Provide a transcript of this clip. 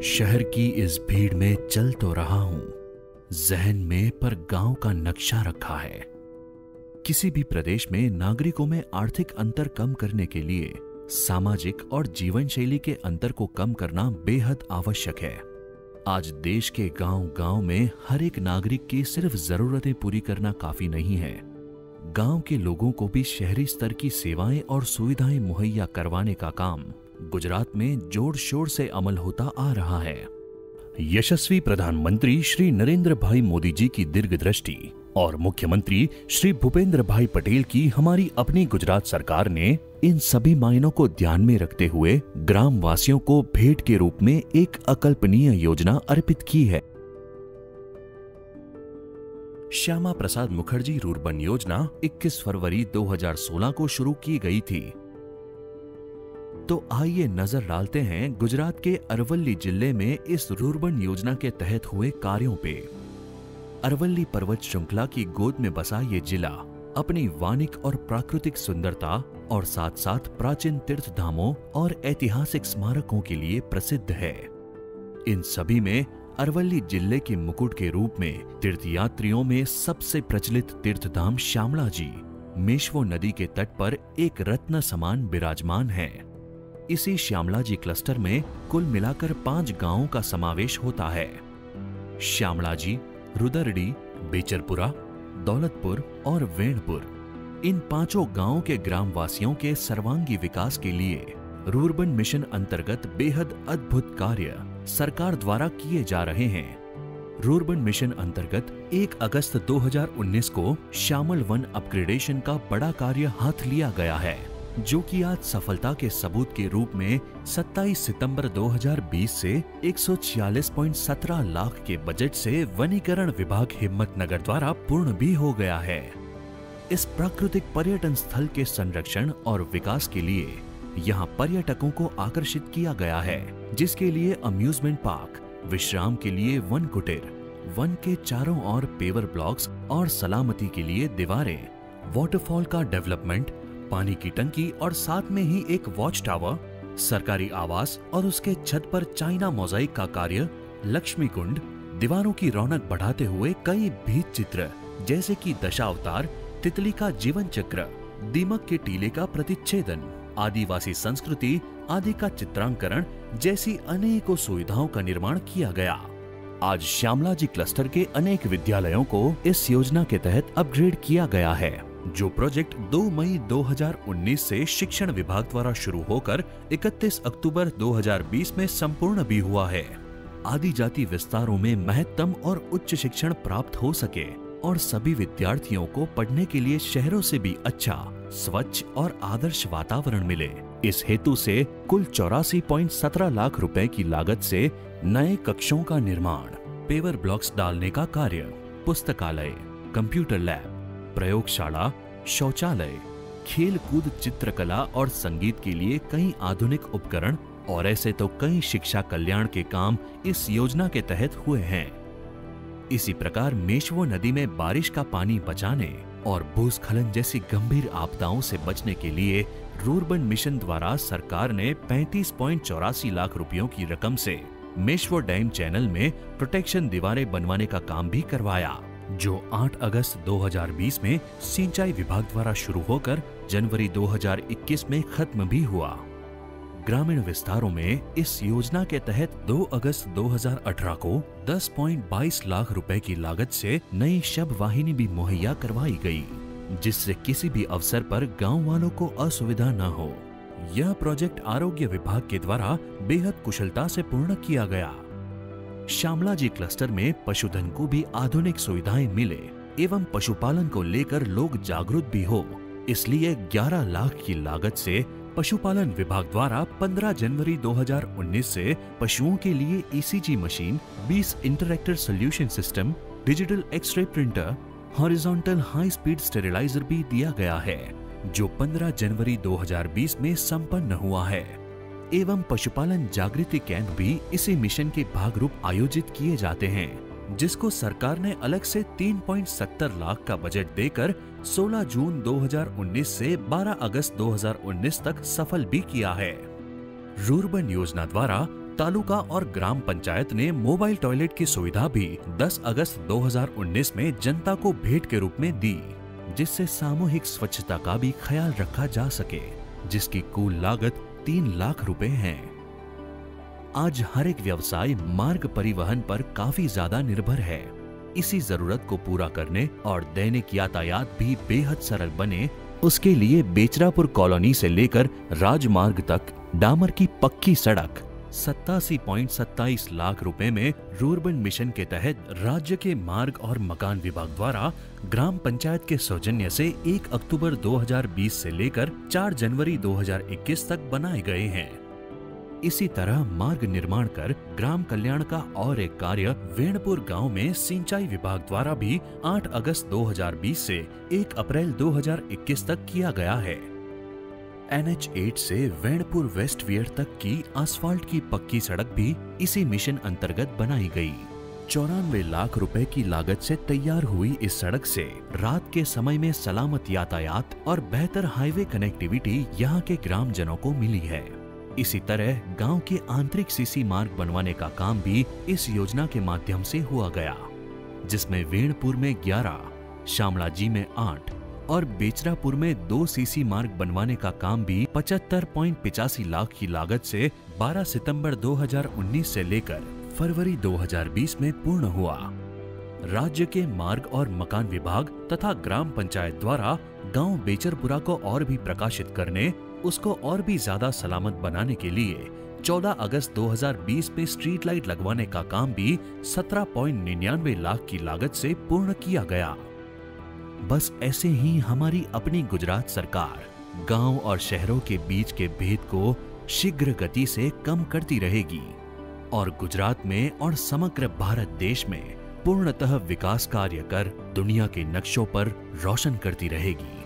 शहर की इस भीड़ में चल तो रहा हूं, जहन में पर गांव का नक्शा रखा है। किसी भी प्रदेश में नागरिकों में आर्थिक अंतर कम करने के लिए सामाजिक और जीवन शैली के अंतर को कम करना बेहद आवश्यक है। आज देश के गांव-गांव में हर एक नागरिक की सिर्फ जरूरतें पूरी करना काफी नहीं है। गांव के लोगों को भी शहरी स्तर की सेवाएं और सुविधाएं मुहैया करवाने का काम गुजरात में जोर शोर से अमल होता आ रहा है। यशस्वी प्रधानमंत्री श्री नरेंद्र भाई मोदी जी की दीर्घदृष्टि और मुख्यमंत्री श्री भूपेंद्र भाई पटेल की हमारी अपनी गुजरात सरकार ने इन सभी मायनों को ध्यान में रखते हुए ग्राम वासियों को भेंट के रूप में एक अकल्पनीय योजना अर्पित की है। श्यामा प्रसाद मुखर्जी रूर्बन योजना 21 फरवरी 2016 को शुरू की गई थी। तो आइए नजर डालते हैं गुजरात के अरवल्ली जिले में इस रूर्बन योजना के तहत हुए कार्यों पे। अरवल्ली पर्वत श्रृंखला की गोद में बसा ये जिला अपनी वानिक और प्राकृतिक सुंदरता और साथ साथ प्राचीन तीर्थ धामों और ऐतिहासिक स्मारकों के लिए प्रसिद्ध है। इन सभी में अरवल्ली जिले के मुकुट के रूप में तीर्थयात्रियों में सबसे प्रचलित तीर्थधाम श्यामला जी मेश्वो नदी के तट पर एक रत्न समान विराजमान है। इसी श्यामला जी क्लस्टर में कुल मिलाकर 5 गांवों का समावेश होता है। श्यामला जी, रुदरडी, बेचरपुरा, दौलतपुर और वेणपुर। इन 5 गांवों के ग्रामवासियों के सर्वांगी विकास के लिए रूर्बन मिशन अंतर्गत बेहद अद्भुत कार्य सरकार द्वारा किए जा रहे हैं। रूर्बन मिशन अंतर्गत 1 अगस्त 2019 को श्यामल वन अपग्रेडेशन का बड़ा कार्य हाथ लिया गया है, जो कि आज सफलता के सबूत के रूप में 27 सितंबर 2020 से 146.17 लाख के बजट से वनीकरण विभाग हिम्मतनगर द्वारा पूर्ण भी हो गया है। इस प्राकृतिक पर्यटन स्थल के संरक्षण और विकास के लिए यहाँ पर्यटकों को आकर्षित किया गया है, जिसके लिए अम्यूजमेंट पार्क, विश्राम के लिए वन कुटीर, वन के चारों ओर पेवर ब्लॉक्स और सलामती के लिए दीवारें, वाटरफॉल का डेवलपमेंट, पानी की टंकी और साथ में ही एक वॉच टावर, सरकारी आवास और उसके छत पर चाइना मोजाइक का कार्य, लक्ष्मी कुंड, दीवारों की रौनक बढ़ाते हुए कई भीत चित्र जैसे कि दशावतार, तितली का जीवन चक्र, दीमक के टीले का प्रतिच्छेदन, आदिवासी संस्कृति आदि का चित्रांकन जैसी अनेकों सुविधाओं का निर्माण किया गया। आज श्यामला जी क्लस्टर के अनेक विद्यालयों को इस योजना के तहत अपग्रेड किया गया है, जो प्रोजेक्ट 2 मई 2019 से शिक्षण विभाग द्वारा शुरू होकर 31 अक्टूबर 2020 में संपूर्ण भी हुआ है। आदि जाति विस्तारों में महत्तम और उच्च शिक्षण प्राप्त हो सके और सभी विद्यार्थियों को पढ़ने के लिए शहरों से भी अच्छा, स्वच्छ और आदर्श वातावरण मिले। इस हेतु से कुल 84.17 लाख रुपए की लागत से नए कक्षों का निर्माण, पेवर ब्लॉक्स डालने का कार्य, पुस्तकालय, कंप्यूटर लैब, प्रयोगशाला, शौचालय, खेल कूद, चित्रकला और संगीत के लिए कई आधुनिक उपकरण और ऐसे तो कई शिक्षा कल्याण के काम इस योजना के तहत हुए हैं। इसी प्रकार मेश्वो नदी में बारिश का पानी बचाने और भूस्खलन जैसी गंभीर आपदाओं से बचने के लिए रूर्बन मिशन द्वारा सरकार ने 35.84 लाख रुपयों की रकम से मेश्वो डैम चैनल में प्रोटेक्शन दीवारें बनवाने का काम भी करवाया, जो 8 अगस्त 2020 में सिंचाई विभाग द्वारा शुरू होकर जनवरी 2021 में खत्म भी हुआ। ग्रामीण विस्तारों में इस योजना के तहत 2 अगस्त 2018 को 10.22 लाख रुपए की लागत से नई शब वाहिनी भी मुहैया करवाई गई, जिससे किसी भी अवसर पर गांव वालों को असुविधा न हो। यह प्रोजेक्ट आरोग्य विभाग के द्वारा बेहद कुशलता से पूर्ण किया गया। श्यामला जी क्लस्टर में पशुधन को भी आधुनिक सुविधाएं मिले एवं पशुपालन को लेकर लोग जागरूक भी हो, इसलिए 11 लाख की लागत से पशुपालन विभाग द्वारा 15 जनवरी 2019 से पशुओं के लिए ECG machine, 20 interactor solution system, digital x ray printer, horizontal high speed steriliser भी दिया गया है, जो 15 जनवरी 2020 में संपन्न हुआ है। एवं पशुपालन जागृति कैंप भी इसी मिशन के भाग रूप आयोजित किए जाते हैं, जिसको सरकार ने अलग से 3.70 लाख का बजट देकर 16 जून 2019 से 12 अगस्त 2019 तक सफल भी किया है। रूर्बन योजना द्वारा तालुका और ग्राम पंचायत ने मोबाइल टॉयलेट की सुविधा भी 10 अगस्त 2019 में जनता को भेंट के रूप में दी, जिससे सामूहिक स्वच्छता का भी ख्याल रखा जा सके, जिसकी कुल लागत 3 लाख रुपए है। आज हर एक व्यवसाय मार्ग परिवहन पर काफी ज्यादा निर्भर है। इसी जरूरत को पूरा करने और दैनिक यातायात भी बेहद सरल बने, उसके लिए बेचरापुर कॉलोनी से लेकर राजमार्ग तक डामर की पक्की सड़क 87.27 लाख रुपए में रूरबन मिशन के तहत राज्य के मार्ग और मकान विभाग द्वारा ग्राम पंचायत के सौजन्य से 1 अक्टूबर 2020 से लेकर 4 जनवरी 2021 तक बनाए गए हैं। इसी तरह मार्ग निर्माण कर ग्राम कल्याण का और एक कार्य वेणपुर गांव में सिंचाई विभाग द्वारा भी 8 अगस्त 2020 से 1 अप्रैल 2021 तक किया गया है। NH8 से वेणपुर वेस्ट वियर तक की आसफाल्ट की पक्की सड़क भी इसी मिशन अंतर्गत बनाई गई। 94 लाख रुपए की लागत से तैयार हुई इस सड़क से रात के समय में सलामत यातायात और बेहतर हाईवे कनेक्टिविटी यहाँ के ग्रामजनों को मिली है। इसी तरह गांव के आंतरिक सीसी मार्ग बनवाने का काम भी इस योजना के माध्यम से हुआ गया, जिसमें वेणपुर में 11, शामलाजी में 8 और बेचरापुर में 2 सीसी मार्ग बनवाने का काम भी 75.85 लाख की लागत से 12 सितंबर 2019 से लेकर फरवरी 2020 में पूर्ण हुआ। राज्य के मार्ग और मकान विभाग तथा ग्राम पंचायत द्वारा गांव बेचरपुरा को और भी प्रकाशित करने, उसको और भी ज्यादा सलामत बनाने के लिए 14 अगस्त 2020 में स्ट्रीट लाइट लगवाने का काम भी 17.99 लाख की लागत से पूर्ण किया गया। बस ऐसे ही हमारी अपनी गुजरात सरकार गांव और शहरों के बीच के भेद को शीघ्र गति से कम करती रहेगी और गुजरात में और समग्र भारत देश में पूर्णतः विकास कार्य कर दुनिया के नक्शों पर रोशन करती रहेगी।